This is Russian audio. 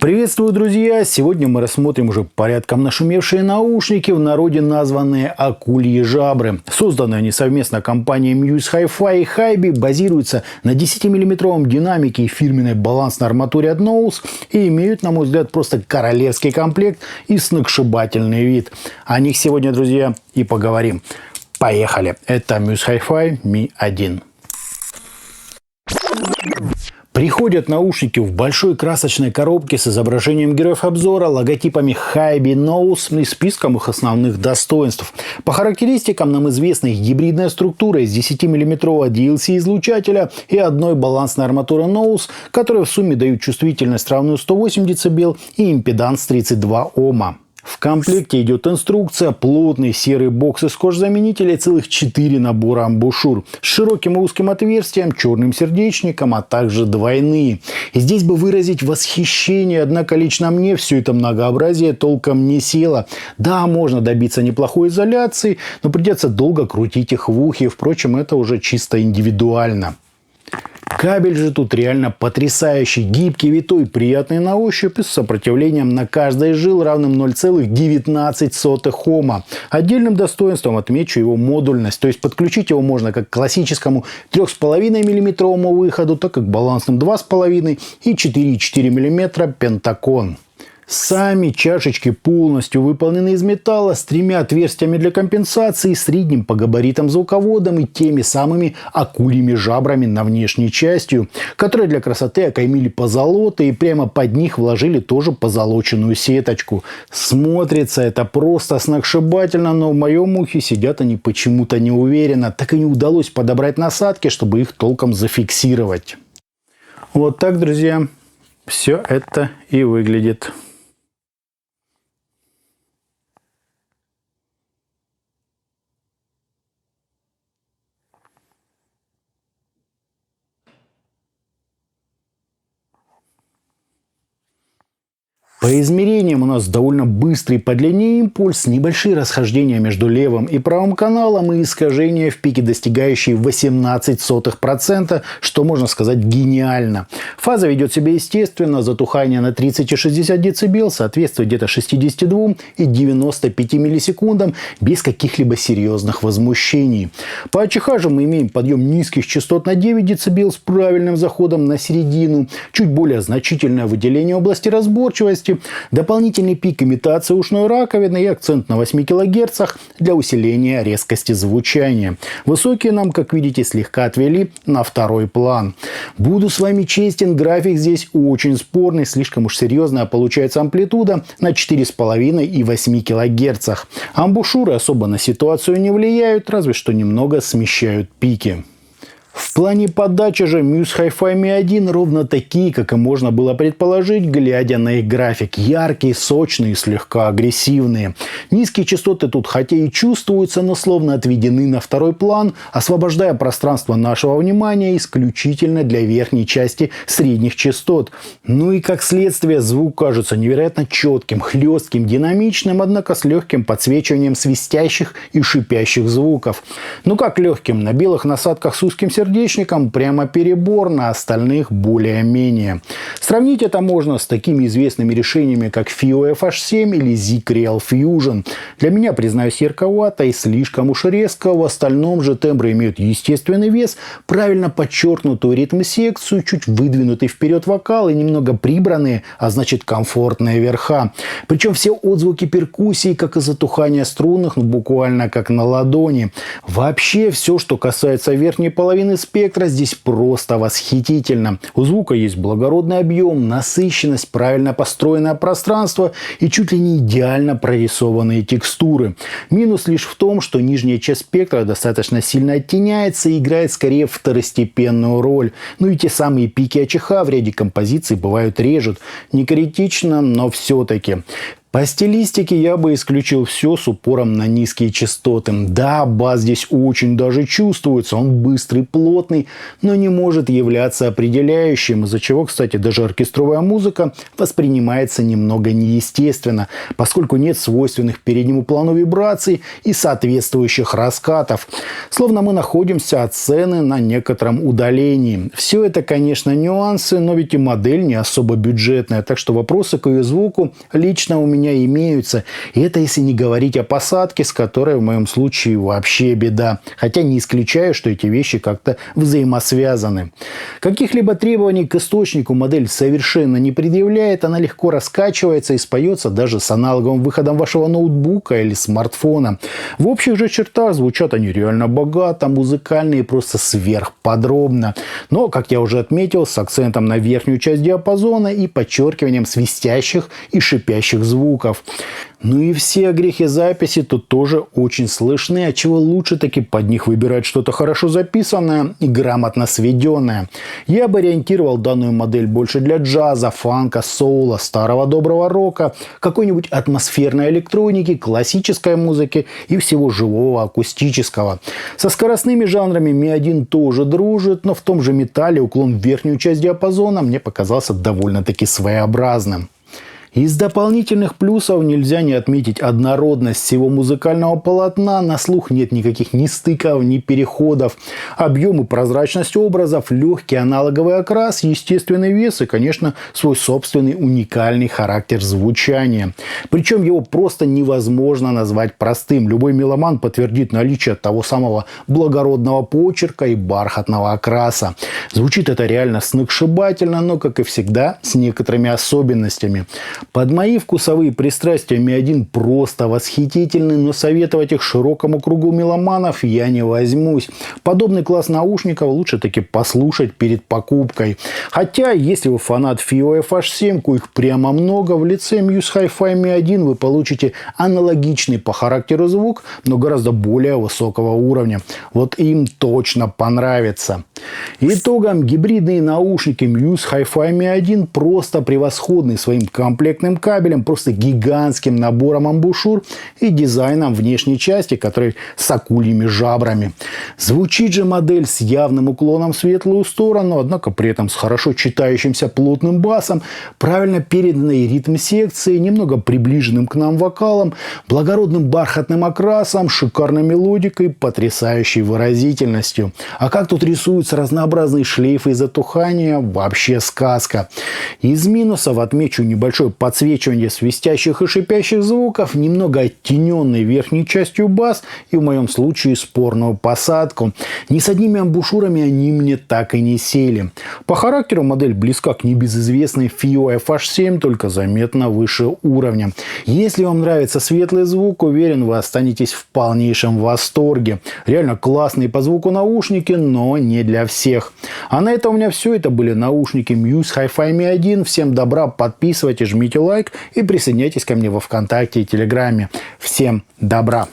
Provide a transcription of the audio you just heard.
Приветствую, друзья! Сегодня мы рассмотрим уже порядком нашумевшие наушники, в народе названные акульи жабры. Созданы они совместно компанией Muse Hi-Fi и Hybe, базируются на 10-мм динамике и фирменной балансной арматуре от Nose и имеют, на мой взгляд, просто королевский комплект и сногсшибательный вид. О них сегодня, друзья, и поговорим. Поехали! Это Muse Hi-Fi Mi 1. Приходят наушники в большой красочной коробке с изображением героев обзора, логотипами Hybe, Nose и списком их основных достоинств. По характеристикам нам известна их гибридная структура из 10-мм DLC-излучателя и одной балансной арматуры Nose, которые в сумме дают чувствительность равную 108 дБ и импеданс 32 Ома. В комплекте идет инструкция, плотный серый бокс из кожзаменителя, целых 4 набора амбушюр с широким и узким отверстием, черным сердечником, а также двойные. И здесь бы выразить восхищение, однако лично мне все это многообразие толком не село. Да, можно добиться неплохой изоляции, но придется долго крутить их в ухе. Впрочем, это уже чисто индивидуально. Кабель же тут реально потрясающий, гибкий, витой, приятный на ощупь и с сопротивлением на каждой жил равным 0,19 Ома. Отдельным достоинством отмечу его модульность, то есть подключить его можно как к классическому 3,5 мм выходу, так и к балансным 2,5 и 4,4 мм пентакон. Сами чашечки полностью выполнены из металла с 3 отверстиями для компенсации, средним по габаритам звуководом и теми самыми акульими жабрами на внешней частью, которые для красоты окаймили позолотой и прямо под них вложили тоже позолоченную сеточку. Смотрится это просто сногсшибательно, но в моем ухе сидят они почему-то неуверенно. Так и не удалось подобрать насадки, чтобы их толком зафиксировать. Вот так, друзья, все это и выглядит. По измерениям у нас довольно быстрый по длине импульс, небольшие расхождения между левым и правым каналом и искажения в пике, достигающие 0,18%, что можно сказать гениально. Фаза ведет себя естественно, затухание на 30 и 60 дБ соответствует где-то 62 и 95 миллисекундам без каких-либо серьезных возмущений. По АЧХ же мы имеем подъем низких частот на 9 дБ с правильным заходом на середину, чуть более значительное выделение области разборчивости, дополнительный пик имитации ушной раковины и акцент на 8 кГц для усиления резкости звучания. Высокие нам, как видите, слегка отвели на второй план. Буду с вами честен, график здесь очень спорный, слишком уж серьезная получается амплитуда на 4,5 и 8 кГц. Амбушюры особо на ситуацию не влияют, разве что немного смещают пики. В плане подачи же Muse Hi-Fi Mi 1 ровно такие, как и можно было предположить, глядя на их график. Яркие, сочные, слегка агрессивные. Низкие частоты тут хотя и чувствуются, но словно отведены на второй план, освобождая пространство нашего внимания исключительно для верхней части средних частот. Ну и как следствие звук кажется невероятно четким, хлестким, динамичным, однако с легким подсвечиванием свистящих и шипящих звуков. Ну как легким? На белых насадках с узким сердечником прямо перебор, на остальных более-менее. Сравнить это можно с такими известными решениями, как FiiO FH7 или Zik Real Fusion. Для меня, признаюсь, ярковато и слишком уж резко. В остальном же тембры имеют естественный вес, правильно подчеркнутую ритм-секцию, чуть выдвинутый вперед вокал и немного прибранные, а значит комфортные верха. Причем все отзвуки перкуссии, как и затухания струнных, буквально как на ладони. Вообще все, что касается верхней половины спектра, здесь просто восхитительно. У звука есть благородный объем, насыщенность, правильно построенное пространство и чуть ли не идеально прорисованные текстуры. Минус лишь в том, что нижняя часть спектра достаточно сильно оттеняется и играет скорее второстепенную роль. Ну и те самые пики АЧХ в ряде композиций бывают режут. Не критично, но все-таки. По стилистике я бы исключил все с упором на низкие частоты. Да, бас здесь очень даже чувствуется, он быстрый, плотный, но не может являться определяющим, из-за чего, кстати, даже оркестровая музыка воспринимается немного неестественно, поскольку нет свойственных переднему плану вибраций и соответствующих раскатов. Словно мы находимся от сцены на некотором удалении. Все это, конечно, нюансы, но ведь и модель не особо бюджетная, так что вопросы к ее звуку лично у меня имеются. И это если не говорить о посадке, с которой в моем случае вообще беда. Хотя не исключаю, что эти вещи как-то взаимосвязаны. Каких-либо требований к источнику модель совершенно не предъявляет. Она легко раскачивается и споется даже с аналоговым выходом вашего ноутбука или смартфона. В общих же чертах звучат они реально богато, музыкально и просто сверхподробно. Но, как я уже отметил, с акцентом на верхнюю часть диапазона и подчеркиванием свистящих и шипящих звуков. Ну и все огрехи записи тут тоже очень слышны, отчего лучше таки под них выбирать что-то хорошо записанное и грамотно сведенное. Я бы ориентировал данную модель больше для джаза, фанка, соула, старого доброго рока, какой-нибудь атмосферной электроники, классической музыки и всего живого акустического. Со скоростными жанрами Mi 1 тоже дружит, но в том же металле уклон в верхнюю часть диапазона мне показался довольно-таки своеобразным. Из дополнительных плюсов нельзя не отметить однородность всего музыкального полотна. На слух нет никаких ни стыков, ни переходов. Объем и прозрачность образов, легкий аналоговый окрас, естественный вес и, конечно, свой собственный уникальный характер звучания. Причем его просто невозможно назвать простым. Любой меломан подтвердит наличие того самого благородного почерка и бархатного окраса. Звучит это реально сногсшибательно, но, как и всегда, с некоторыми особенностями. Под мои вкусовые пристрастия Mi 1 просто восхитительны, но советовать их широкому кругу меломанов я не возьмусь. Подобный класс наушников лучше таки послушать перед покупкой. Хотя, если вы фанат FiiO FH7, коих прямо много, в лице Muse Hi-Fi Mi 1 вы получите аналогичный по характеру звук, но гораздо более высокого уровня. Вот им точно понравится. Итогом, гибридные наушники Muse Hi-Fi Mi 1 просто превосходны своим комплектным кабелем, просто гигантским набором амбушюр и дизайном внешней части, который с акульими жабрами. Звучит же модель с явным уклоном в светлую сторону, однако при этом с хорошо читающимся плотным басом, правильно переданной ритм-секцией, немного приближенным к нам вокалом, благородным бархатным окрасом, шикарной мелодикой, потрясающей выразительностью. А как тут рисуются разнообразные шлейфы и затухания, вообще сказка. Из минусов отмечу небольшой подсвечивание свистящих и шипящих звуков, немного оттененный верхней частью бас и в моем случае спорную посадку. Ни с одними амбушюрами они мне так и не сели. По характеру модель близка к небезызвестной FiiO FH7, только заметно выше уровня. Если вам нравится светлый звук, уверен, вы останетесь в полнейшем восторге. Реально классные по звуку наушники, но не для всех. А на этом у меня все. Это были наушники Muse Hi-Fi Mi 1. Всем добра, подписывайтесь, жмите лайк и присоединяйтесь ко мне во ВКонтакте и Телеграме. Всем добра!